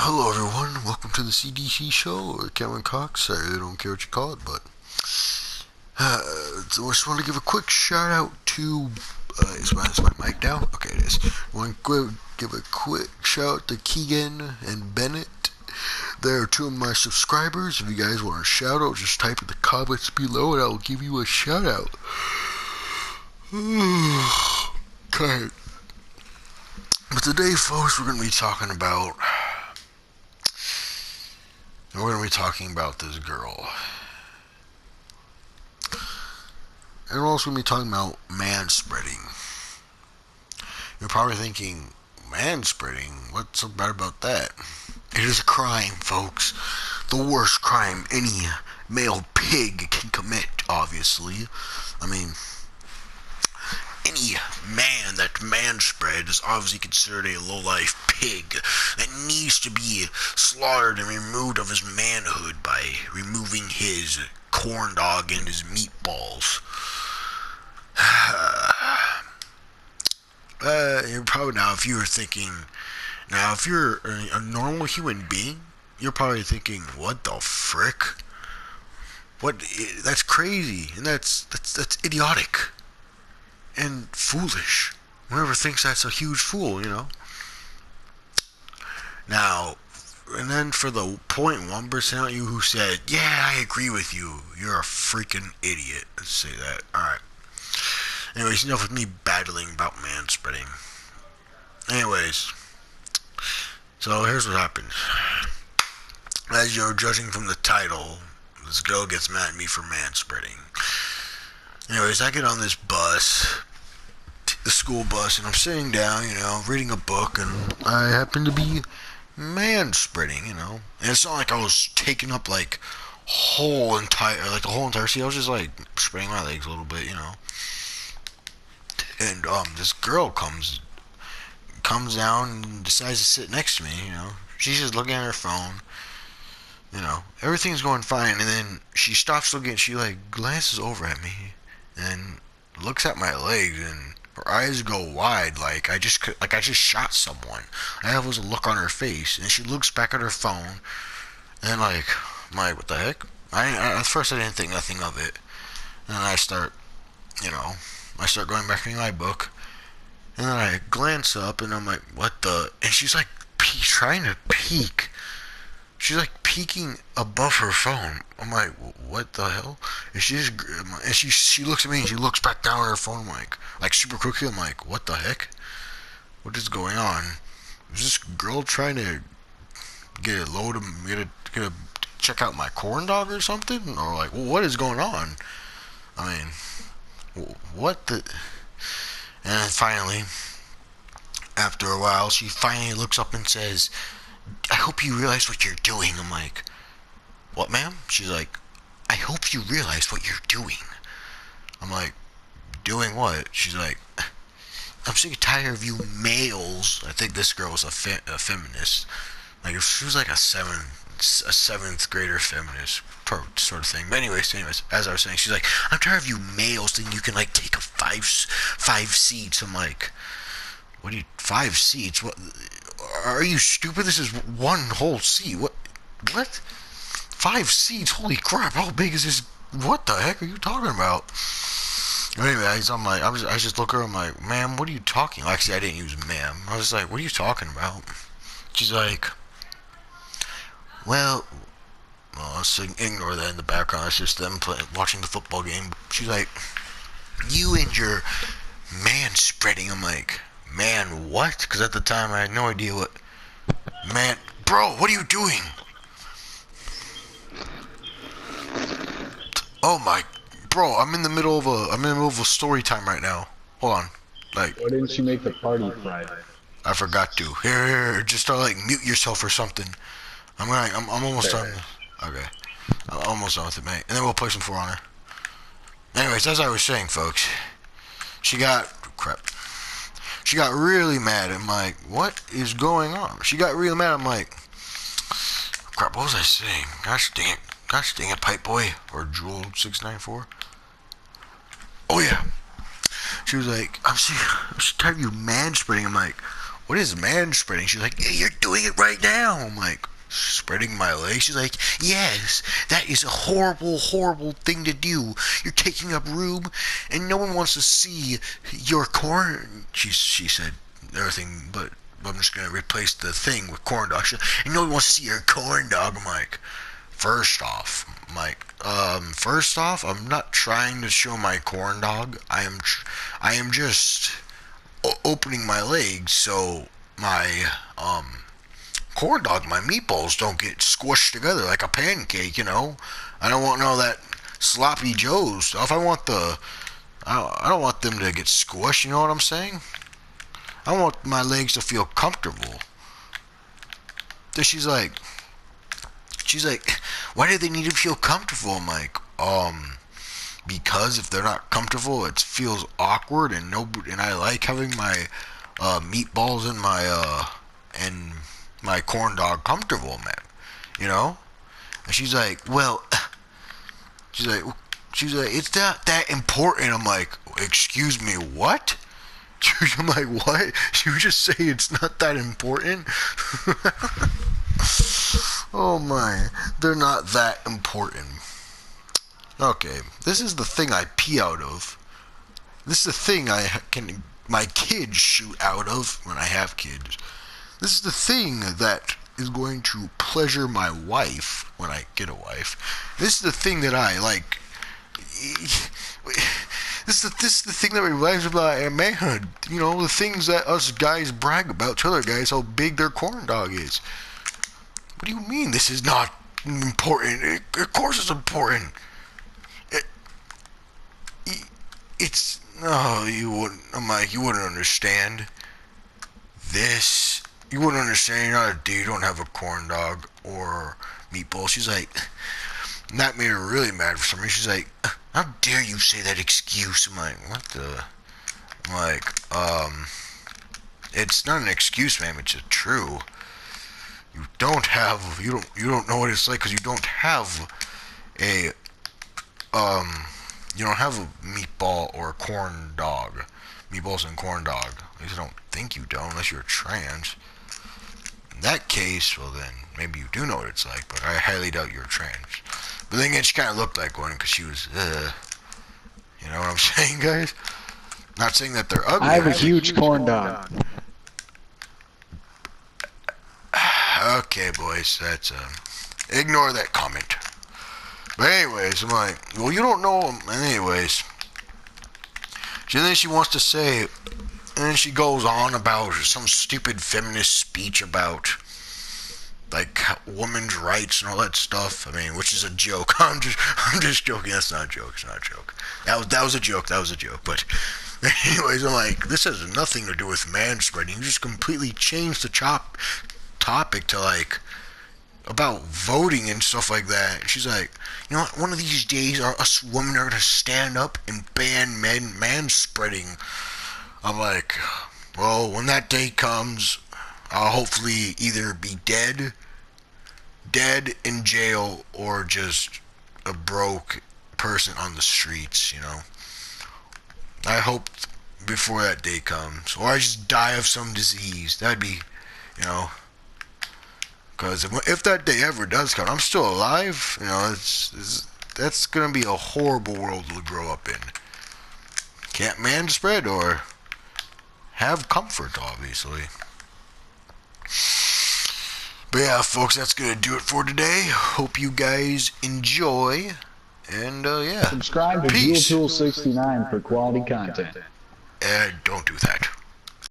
Hello everyone, welcome to the CDC show, or Cameron Cox. I really don't care what you call it, but so I just want to give a quick shout out to, is my mic down? Okay, it is. I want to give a quick shout out to Keegan and Bennett. They're two of my subscribers. If you guys want a shout out, just type in the comments below and I'll give you a shout out. Okay. But today, folks, we're going to be talking about this girl. And we're also going to be talking about manspreading. You're probably thinking, manspreading? What's so bad about that? It is a crime, folks. The worst crime any male pig can commit, obviously. I mean, any man that manspreads is obviously considered a low-life pig that needs to be slaughtered and removed of his manhood by removing his corn dog and his meatballs. You're probably if you're a normal human being, you're probably thinking, what the frick? That's crazy, and that's idiotic. And foolish. Whoever thinks that's a huge fool, you know. Now, and then for the 0.1% of you who said, yeah, I agree with you, you're a freaking idiot. Let's say that. Alright. Anyways, enough with me battling about manspreading. Anyways, so here's what happened. As you're judging from the title, this girl gets mad at me for manspreading. Anyways, I get on this bus, the school bus, and I'm sitting down, reading a book, and I happen to be manspreading, And it's not like I was taking up, the whole entire seat. I was just, spreading my legs a little bit, And, this girl comes down and decides to sit next to me, She's just looking at her phone. Everything's going fine, and then she stops looking, she, glances over at me, and looks at my legs, and her eyes go wide, like I just shot someone. That was a look on her face, and she looks back at her phone, and I'm like, what the heck? At first I didn't think nothing of it, and then I start going back reading my book, and then I glance up, and I'm like, what the? And she's trying to peek. She's peeking above her phone. I'm like, what the hell? And she looks at me and she looks back down at her phone. I'm like super quickly. I'm like, what the heck? What is going on? Is this girl trying to get a load of check out my corn dog or something? Or what is going on? I mean, what the? And then finally, after a while, she finally looks up and says, I hope you realize what you're doing. I'm like, what, ma'am? She's like, I hope you realize what you're doing. I'm like, doing what? She's like, I'm sick and tired of you males. I think this girl was a feminist. If she was a seventh grader feminist sort of thing. But anyways, as I was saying, she's like, I'm tired of you males thinking you can take a five seats. I'm like, what do you, 5 seats? What? Are you stupid? This is one whole seat. What? 5 seats? Holy crap! How big is this? What the heck are you talking about? Anyways, I'm like, I just look at her. I'm like, ma'am, what are you talking? Actually, I didn't use ma'am. I was like, what are you talking about? She's like, well, let's ignore that in the background. It's just them watching the football game. She's like, you and your manspreading. I'm like, man, what? Because at the time I had no idea what. Man, bro, what are you doing? Oh my, bro, I'm in the middle of a story time right now. Hold on, Why didn't you make the party Friday? I forgot to. Here, just mute yourself or something. I'm almost done. Okay, I'm almost done with it, mate. And then we'll play some For Honor. Anyways, as I was saying, folks, she got really mad. I'm like, what is going on? She got really mad. I'm like, crap, what was I saying? Gosh dang it, Pipe Boy, or Jewel694. Oh yeah. She was like, I'm so tired of you manspreading. I'm like, what is manspreading? She's like, yeah, you're doing it right now. I'm like, spreading my legs? She's like, yes, that is a horrible, horrible thing to do. You're taking up room, and no one wants to see your corn. She said everything, but I'm just gonna replace the thing with corn dog. And no one wants to see your corn dog. I'm like, first off, I'm not trying to show my corn dog. I am just opening my legs so my corn dog, my meatballs don't get squished together like a pancake. I don't want all that sloppy Joe stuff. I don't want them to get squished. You know what I'm saying? I want my legs to feel comfortable. Then she's like, why do they need to feel comfortable? I'm like, because if they're not comfortable, it feels awkward, and I like having my meatballs and my corn dog comfortable, man. And she's like, she's like, it's not that important. I'm like, excuse me, what? I'm like, what? You just say it's not that important? Oh my, they're not that important. Okay, this is the thing I pee out of. This is the thing my kids shoot out of when I have kids. This is the thing that is going to pleasure my wife when I get a wife. This is the thing that I like. This is the thing that reminds me about manhood. The things that us guys brag about to other guys, how big their corn dog is. What do you mean this is not important? Of course it's important. It's no, you wouldn't. I'm like, you wouldn't understand this. You wouldn't understand. You're not a dude. You don't have a corn dog or meatball. She's like, and that made her really mad for some reason. She's like, how dare you say that excuse? I'm like, what the? I'm like, it's not an excuse, ma'am. It's true. You don't know what it's like because you don't have a meatball or a corn dog. Meatballs and corn dog. At least I don't think you don't, unless you're trans. In that case, well then, maybe you do know what it's like, but I highly doubt you're trans. But then again, she kind of looked like one because she was, you know what I'm saying, guys? Not saying that they're ugly. I have a huge corn dog. Okay, boys, that's, ignore that comment. But anyways, I'm like, well, you don't know him. Anyways, then she wants to say, and then she goes on about some stupid feminist speech about, like, women's rights and all that stuff. I mean, which is a joke. I'm just joking. That's not a joke. It's not a joke. That was a joke. That was a joke. But anyways, I'm like, this has nothing to do with manspreading. You just completely changed the topic to, like, about voting and stuff like that. And she's like, you know what, one of these days us women are going to stand up and ban manspreading. I'm like, well, when that day comes, I'll hopefully either be dead in jail, or just a broke person on the streets, I hope before that day comes. Or I just die of some disease. That'd be, because if that day ever does come, I'm still alive. That's gonna be a horrible world to grow up in. Can't manspread or have comfort, obviously. But yeah, folks, that's gonna do it for today. Hope you guys enjoy, and yeah. Subscribe to Peace. GeoTool69 for quality content. And don't do that.